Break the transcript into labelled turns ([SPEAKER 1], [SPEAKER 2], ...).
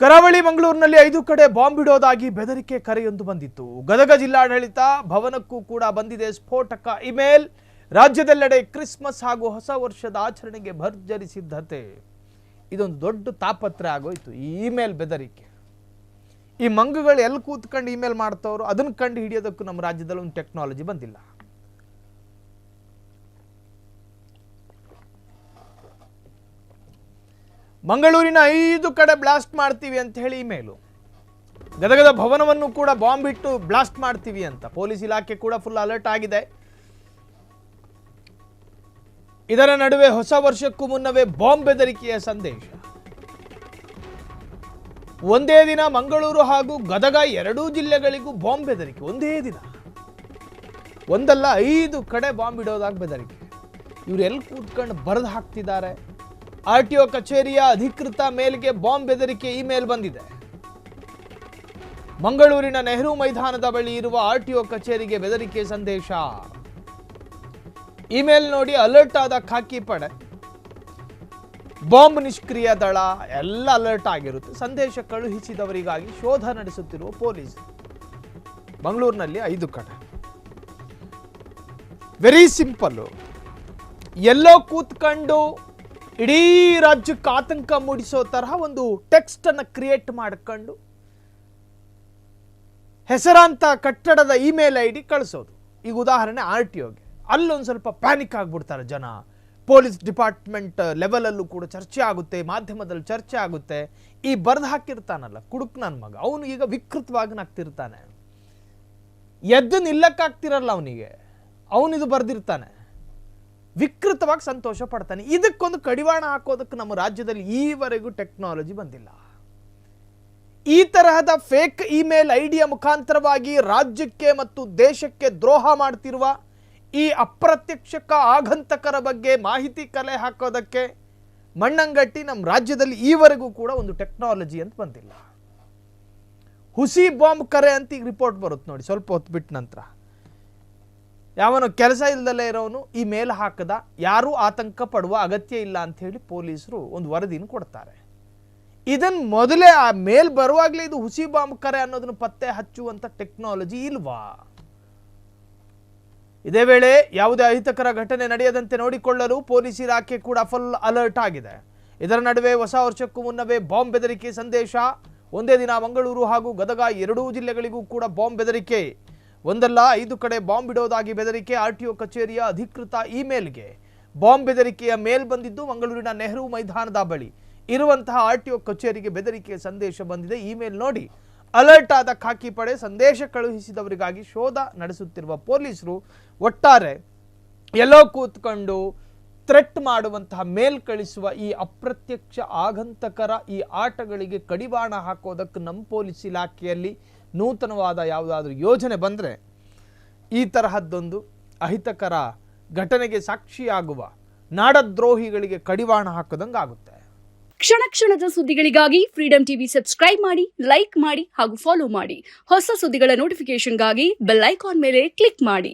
[SPEAKER 1] ಕರಾವಳಿ ಮಂಗಳೂರಿನಲ್ಲಿ 5 ಕಡೆ ಬಾಂಬ್ ಇಡೋದಾಗಿ ಬೆದರಿಕೆ ಕರೆಯೊಂದು ಬಂದಿತ್ತು. ಗದಗ ಜಿಲ್ಲಾಡಳಿತ ಭವನಕ್ಕೂ ಕೂಡ ಬಂದಿದೆ ಸ್ಫೋಟಕ ಇಮೇಲ್. ರಾಜ್ಯದೆಲ್ಲೆಡೆ ಕ್ರಿಸ್ಮಸ್ ಹಾಗೂ ಹೊಸ ವರ್ಷದ ಆಚರಣೆಗೆ ಭರ್ಜರಿ ಸಿದ್ಧತೆ. ಇದೊಂದು ದೊಡ್ಡ ತಾಪತ್ರೆ ಆಗೋಯ್ತು ಈ ಇಮೇಲ್ ಬೆದರಿಕೆ. ಈ ಮಂಗಗಳು ಎಲ್ಲಿ ಕೂತ್ಕೊಂಡು ಇಮೇಲ್ ಮಾಡ್ತಾವ್ರು ಅದನ್ನ ಕಂಡು ಹಿಡಿಯೋದಕ್ಕೂ ನಮ್ಮ ರಾಜ್ಯದಲ್ಲಿ ಒಂದು ಟೆಕ್ನಾಲಜಿ ಬಂದಿಲ್ಲ. ಮಂಗಳೂರಿನ 5 ಕಡೆ ಬ್ಲಾಸ್ಟ್ ಮಾಡ್ತೀವಿ ಅಂತ ಹೇಳಿ ಇಮೇಲು. ಗದಗದ ಭವನವನ್ನು ಕೂಡ ಬಾಂಬ್ ಇಟ್ಟು ಬ್ಲಾಸ್ಟ್ ಮಾಡ್ತೀವಿ ಅಂತ ಪೊಲೀಸ್ ಇಲಾಖೆ ಕೂಡ ಫುಲ್ ಅಲರ್ಟ್ ಆಗಿದೆ. ಇದರ ನಡುವೆ ಹೊಸ ವರ್ಷಕ್ಕೂ ಮುನ್ನವೇ ಬಾಂಬ್ ಬೆದರಿಕೆಯ ಸಂದೇಶ. ಒಂದೇ ದಿನ ಮಂಗಳೂರು ಹಾಗೂ ಗದಗ ಎರಡೂ ಜಿಲ್ಲೆಗಳಿಗೂ ಬಾಂಬ್ ಬೆದರಿಕೆ. ಒಂದೇ ದಿನ ಒಂದಲ್ಲ 5 ಕಡೆ ಬಾಂಬ್ ಇಡೋದಾಗಿ ಬೆದರಿಕೆ. ಇವ್ರು ಎಲ್ಲಿ ಕೂತ್ಕೊಂಡು ಬರೆದು ಹಾಕ್ತಿದ್ದಾರೆ. ಆರ್ಟಿಒ ಕಚೇರಿಯ ಅಧಿಕೃತ ಮೇಲ್ಗೆ ಬಾಂಬ್ ಬೆದರಿಕೆ ಇಮೇಲ್ ಬಂದಿದೆ. ಮಂಗಳೂರಿನ ನೆಹರು ಮೈದಾನದ ಬಳಿ ಇರುವ ಆರ್ಟಿಒ ಕಚೇರಿಗೆ ಬೆದರಿಕೆ ಸಂದೇಶ. ಇಮೇಲ್ ನೋಡಿ ಅಲರ್ಟ್ ಆದ ಖಾಕಿ ಪಡೆ, ಬಾಂಬ್ ನಿಷ್ಕ್ರಿಯ ದಳ ಎಲ್ಲ ಅಲರ್ಟ್ ಆಗಿರುತ್ತೆ. ಸಂದೇಶ ಕಳುಹಿಸಿದವರಿಗಾಗಿ ಶೋಧ ನಡೆಸುತ್ತಿರುವ ಪೊಲೀಸ್. ಮಂಗಳೂರಿನಲ್ಲಿ 5 ಕಡೆ. Very simple. ಎಲ್ಲೋ ಕೂತ್ಕೊಂಡು ಇಡೀ ರಾಜ್ಯಕ್ಕೆ ಆತಂಕ ಮೂಡಿಸೋ ತರಹ ಒಂದು ಟೆಕ್ಸ್ಟ್ ಅನ್ನು ಕ್ರಿಯೇಟ್ ಮಾಡ್ಕೊಂಡು ಹೆಸರಾಂತ ಕಟ್ಟಡದ ಇಮೇಲ್ ಐಡಿ ಕಳಿಸೋದು. ಈಗ ಉದಾಹರಣೆ ಆರ್ಟಿಒಗೆ, ಅಲ್ಲೊಂದು ಸ್ವಲ್ಪ ಪ್ಯಾನಿಕ್ ಆಗ್ಬಿಡ್ತಾರೆ ಜನ. ಪೊಲೀಸ್ ಡಿಪಾರ್ಟ್ಮೆಂಟ್ ಲೆವೆಲಲ್ಲೂ ಕೂಡ ಚರ್ಚೆ ಆಗುತ್ತೆ, ಮಾಧ್ಯಮದಲ್ಲಿ ಚರ್ಚೆ ಆಗುತ್ತೆ. ಈ ಬರೆದು ಹಾಕಿರ್ತಾನಲ್ಲ ಕುಡುಕ್ ನನ್ನ ಮಗ, ಅವನು ಈಗ ವಿಕೃತವಾಗಿ ನಗ್ತಿರ್ತಾನೆ. ಎದ್ದು ನಿಲ್ಲಕ್ಕಾಗ್ತಿರಲ್ಲ ಅವನಿಗೆ, ಅವನಿದು ಬರೆದಿರ್ತಾನೆ, ವಿಕೃತವಾಗಿ ಸಂತೋಷ ಪಡ್ತಾನೆ. ಇದಕ್ಕೊಂದು ಕಡಿವಾಣ ಹಾಕೋದಕ್ಕೆ ನಮ್ಮ ರಾಜ್ಯದಲ್ಲಿ ಈವರೆಗೂ ಟೆಕ್ನಾಲಜಿ ಬಂದಿಲ್ಲ. ಈ ತರಹದ ಫೇಕ್ ಇಮೇಲ್ ಐಡಿಯ ಮುಖಾಂತರವಾಗಿ ರಾಜ್ಯಕ್ಕೆ ಮತ್ತು ದೇಶಕ್ಕೆ ದ್ರೋಹ ಮಾಡ್ತಿರುವ ಈ ಅಪ್ರತ್ಯಕ್ಷಕ ಆಗಂತಕರ ಬಗ್ಗೆ ಮಾಹಿತಿ ಕಲೆ ಹಾಕೋದಕ್ಕೆ ಮಣ್ಣಂಗಟ್ಟಿ ನಮ್ಮ ರಾಜ್ಯದಲ್ಲಿ ಈವರೆಗೂ ಕೂಡ ಒಂದು ಟೆಕ್ನಾಲಜಿ ಅಂತ ಬಂದಿಲ್ಲ. ಹುಸಿ ಬಾಂಬ್ ಕರೆ ಅಂತ ಈಗ ರಿಪೋರ್ಟ್ ಬರುತ್ತೆ ನೋಡಿ, ಸ್ವಲ್ಪ ಹೊತ್ತು ಬಿಟ್ಟ ನಂತರ. ಯಾವನು ಕೆಲಸ ಇಲ್ಲದಲ್ಲೇ ಇರೋನು ಈ ಮೇಲ್ ಹಾಕದ, ಯಾರೂ ಆತಂಕ ಪಡುವ ಅಗತ್ಯ ಇಲ್ಲ ಅಂತ ಹೇಳಿ ಪೊಲೀಸರು ಒಂದು ವರದಿನ ಕೊಡ್ತಾರೆ. ಇದನ್ನು ಮೊದಲೇ ಆ ಮೇಲ್ ಬರುವಾಗಲೇ ಇದು ಹುಸಿ ಬಾಂಬ್ ಕರೆ ಅನ್ನೋದನ್ನು ಪತ್ತೆ ಹಚ್ಚುವಂತ ಟೆಕ್ನಾಲಜಿ ಇಲ್ವಾ? ಇದೇ ವೇಳೆ ಯಾವುದೇ ಅಹಿತಕರ ಘಟನೆ ನಡೆಯದಂತೆ ನೋಡಿಕೊಳ್ಳಲು ಪೊಲೀಸ್ ಇಲಾಖೆ ಕೂಡ ಫುಲ್ ಅಲರ್ಟ್ ಆಗಿದೆ. ಇದರ ನಡುವೆ ಹೊಸ ವರ್ಷಕ್ಕೂ ಮುನ್ನವೇ ಬಾಂಬ್ ಬೆದರಿಕೆ ಸಂದೇಶ. ಒಂದೇ ದಿನ ಮಂಗಳೂರು ಹಾಗೂ ಗದಗ ಎರಡೂ ಜಿಲ್ಲೆಗಳಿಗೂ ಕೂಡ ಬಾಂಬ್ ಬೆದರಿಕೆ. ಒಂದಲ್ಲ 5 ಕಡೆ ಬಾಂಬ್ ಇಡೋದಾಗಿ ಬೆದರಿಕೆ. ಆರ್ಟಿಒ ಕಚೇರಿಯ ಅಧಿಕೃತ ಇಮೇಲ್ಗೆ ಬಾಂಬ್ ಬೆದರಿಕೆಯ ಮೇಲ್ ಬಂದಿದ್ದು ಮಂಗಳೂರಿನ ನೆಹರು ಮೈದಾನದ ಬಳಿ ಇರುವಂತಹ ಆರ್ಟಿಒ ಕಚೇರಿಗೆ ಬೆದರಿಕೆಯ ಸಂದೇಶ ಬಂದಿದೆ. ಇಮೇಲ್ ನೋಡಿ ಅಲರ್ಟ್ ಆದ ಖಾಕಿ ಪಡೆ, ಸಂದೇಶ ಕಳುಹಿಸಿದವರಿಗಾಗಿ ಶೋಧ ನಡೆಸುತ್ತಿರುವ ಪೊಲೀಸರು. ಒಟ್ಟಾರೆ ಎಲ್ಲೋ ಕೂತ್ಕೊಂಡು ಥ್ರೆಟ್ ಮಾಡುವಂತಹ ಮೇಲ್ ಕಳಿಸುವ ಈ ಅಪ್ರತ್ಯಕ್ಷ ಆಗಂತಕರ ಈ ಆಟಗಳಿಗೆ ಕಡಿವಾಣ ಹಾಕೋದಕ್ಕೆ ನಮ್ಮ ಪೊಲೀಸ್ ಇಲಾಖೆಯಲ್ಲಿ ನೂತನವಾದ ಯಾವುದಾದ್ರೂ ಯೋಜನೆ ಬಂದರೆ ಈ ತರಹದ್ದೊಂದು ಅಹಿತಕರ ಘಟನೆಗೆ ಸಾಕ್ಷಿಯಾಗುವ ನಾಡದ್ರೋಹಿಗಳಿಗೆ ಕಡಿವಾಣ ಹಾಕೋದಂಗೆ ಆಗುತ್ತೆ.
[SPEAKER 2] ಕ್ಷಣ ಕ್ಷಣದ ಸುದ್ದಿಗಳಿಗಾಗಿ ಫ್ರೀಡಂ ಟಿವಿ ಸಬ್ಸ್ಕ್ರೈಬ್ ಮಾಡಿ, ಲೈಕ್ ಮಾಡಿ ಹಾಗೂ ಫಾಲೋ ಮಾಡಿ. ಹೊಸ ಸುದ್ದಿಗಳ ನೋಟಿಫಿಕೇಶನ್ಗಾಗಿ ಬೆಲ್ ಐಕಾನ್ ಮೇಲೆ ಕ್ಲಿಕ್ ಮಾಡಿ.